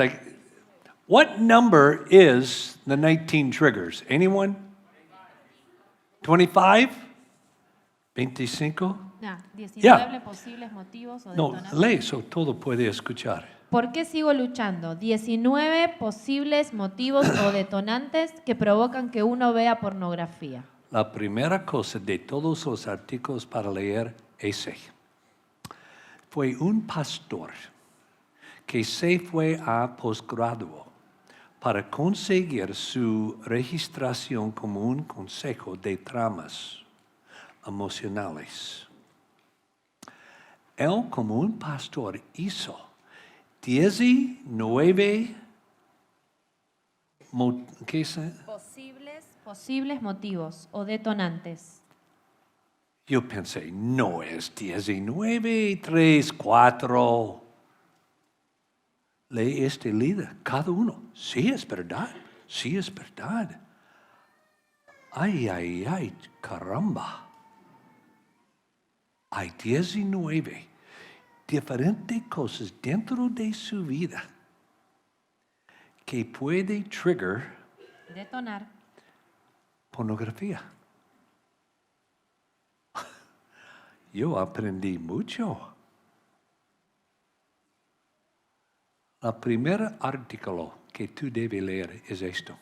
What number is the 19 triggers? Anyone? 25? 25? 19 posibles motivos o No, detonantes. lee eso, todo puede escuchar. ¿Por qué sigo luchando? 19 posibles motivos o detonantes que provocan que uno vea pornografía. La primera cosa de todos los artículos para leer ese. Fue un pastor que se fue a posgrado para conseguir su registración como un consejo de tramas emocionales. Él, como un pastor, hizo 19 ¿qué es? Posibles motivos o detonantes. Yo pensé, no es 19, 3, 4. Lee este líder, cada uno. Sí, es verdad. Sí, es verdad. Ay, caramba. Hay 19 diferentes cosas dentro de su vida que puede Detonar. pornografía. Yo aprendí mucho. El primer artículo que tú debes leer es esto.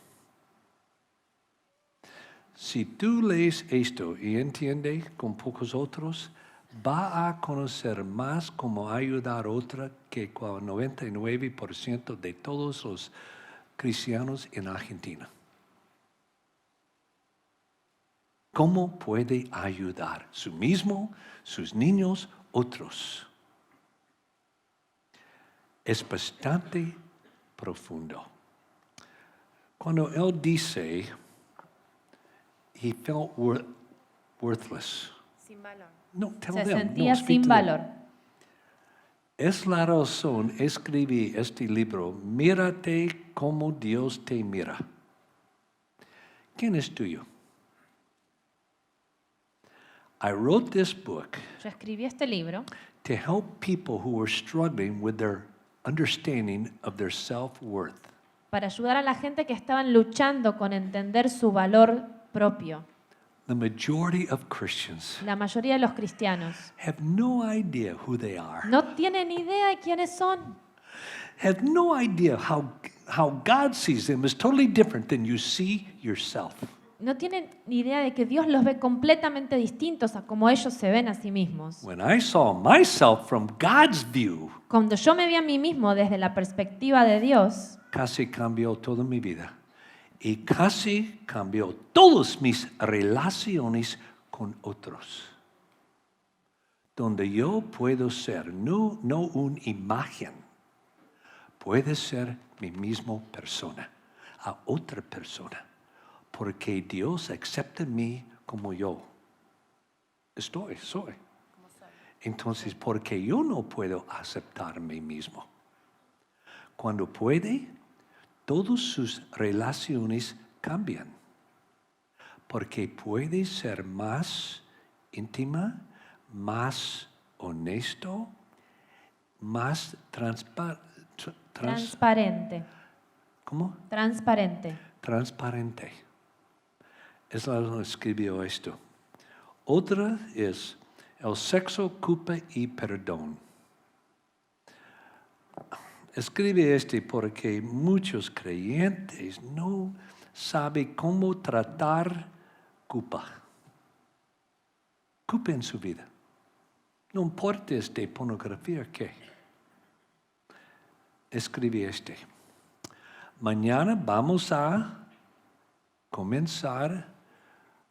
Si tú lees esto y entiendes con pocos otros, va a conocer más cómo ayudar a otra que con 99% de todos los cristianos en Argentina. ¿Cómo puede ayudar su mismo, sus niños, otros? Es bastante profundo. Cuando él dice, he felt worthless. Sin valor. No, tell Se them. sentía No, speak sin to them. valor. Es la razón escribí este libro, Mírate como Dios te mira. ¿Quién es tuyo? I wrote this book Yo escribí este libro to help people who are struggling with their understanding of their self-worth. para ayudar a la gente que estaban luchando con entender su valor propio. The majority of Christians La mayoría de los cristianos have no idea who they are, no tienen idea de quiénes son. have no idea how God sees them is totally different than you see yourself. No tienen ni idea de que Dios los ve completamente distintos a como ellos se ven a sí mismos. When I saw myself from God's view, Cuando yo me vi a mí mismo desde la perspectiva de Dios, casi cambió toda mi vida y casi cambió todas mis relaciones con otros. Donde yo puedo ser no una imagen, puede ser mi misma persona, a otra persona, porque Dios acepta mí como yo soy. Entonces, porque yo no puedo aceptarme mismo. Cuando puede, todas sus relaciones cambian, porque puede ser más íntima, más honesto, más transparente. ¿Cómo? Transparente. Transparente. Es la que escribió esto. Otra es el sexo, culpa y perdón. Escribe este porque muchos creyentes no saben cómo tratar culpa. Culpa en su vida. No importa de pornografía qué. Escribe este. Mañana vamos a comenzar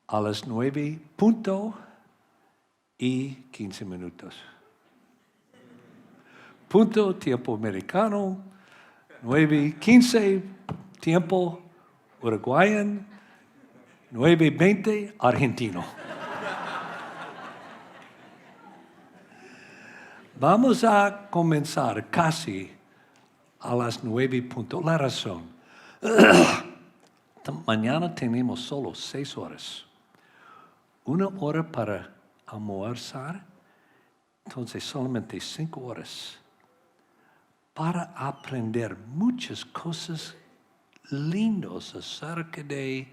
a las 9:15. Punto, tiempo americano, 9:15, tiempo uruguayan, 9:20, argentino. Vamos a comenzar casi a las 9:00. La razón. Mañana tenemos solo 6 horas. 1 hora para almorzar, entonces solamente 5 horas. Para aprender muchas cosas lindas acerca de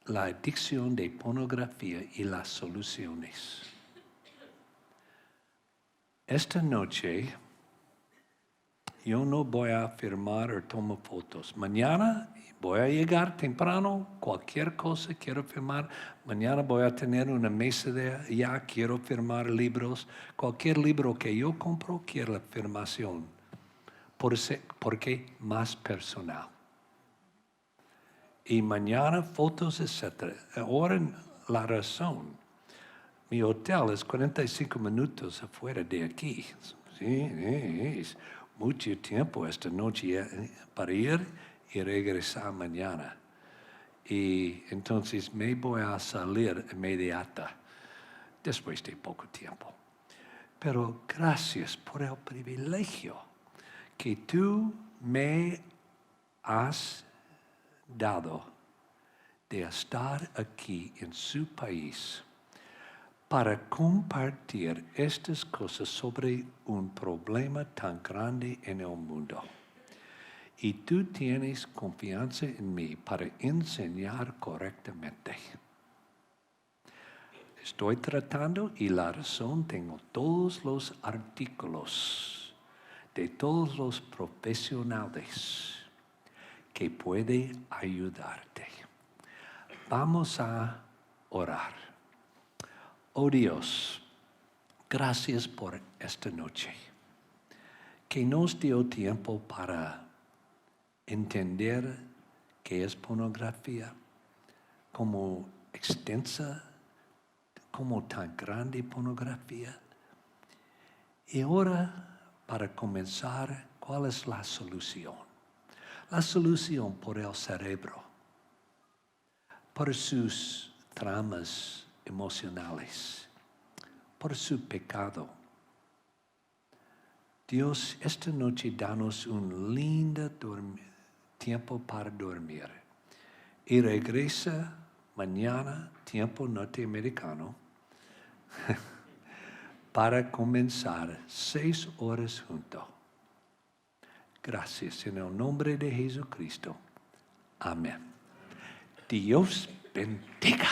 la adicción de pornografía y las soluciones. esta noche yo no voy a firmar o tomar fotos. Mañana voy a llegar temprano, cualquier cosa quiero firmar. Mañana voy a tener una mesa de allá, quiero firmar libros. Cualquier libro que yo compro, quiero la firmación. Porque más personal. Y mañana fotos, etc. Ahora la razón. Mi hotel es 45 minutos afuera de aquí. Sí, es mucho tiempo esta noche para ir y regresar mañana. Y entonces me voy a salir inmediata después de poco tiempo. Pero gracias por el privilegio que tú me has dado de estar aquí en su país para compartir estas cosas sobre un problema tan grande en el mundo. Y tú tienes confianza en mí para enseñar correctamente. Estoy tratando y la razón tengo todos los artículos de todos los profesionales que pueden ayudarte. Vamos a orar. Oh Dios, gracias por esta noche, que nos dio tiempo para entender qué es pornografía, cómo extensa, cómo tan grande pornografía. Y ahora, para comenzar, ¿cuál es la solución? La solución por el cerebro, por sus tramas emocionales, por su pecado. Dios, esta noche danos un lindo tiempo para dormir. Y regresa mañana, tiempo norteamericano, para comenzar 6 horas juntos. Gracias en el nombre de Jesucristo. Amén. Dios bendiga.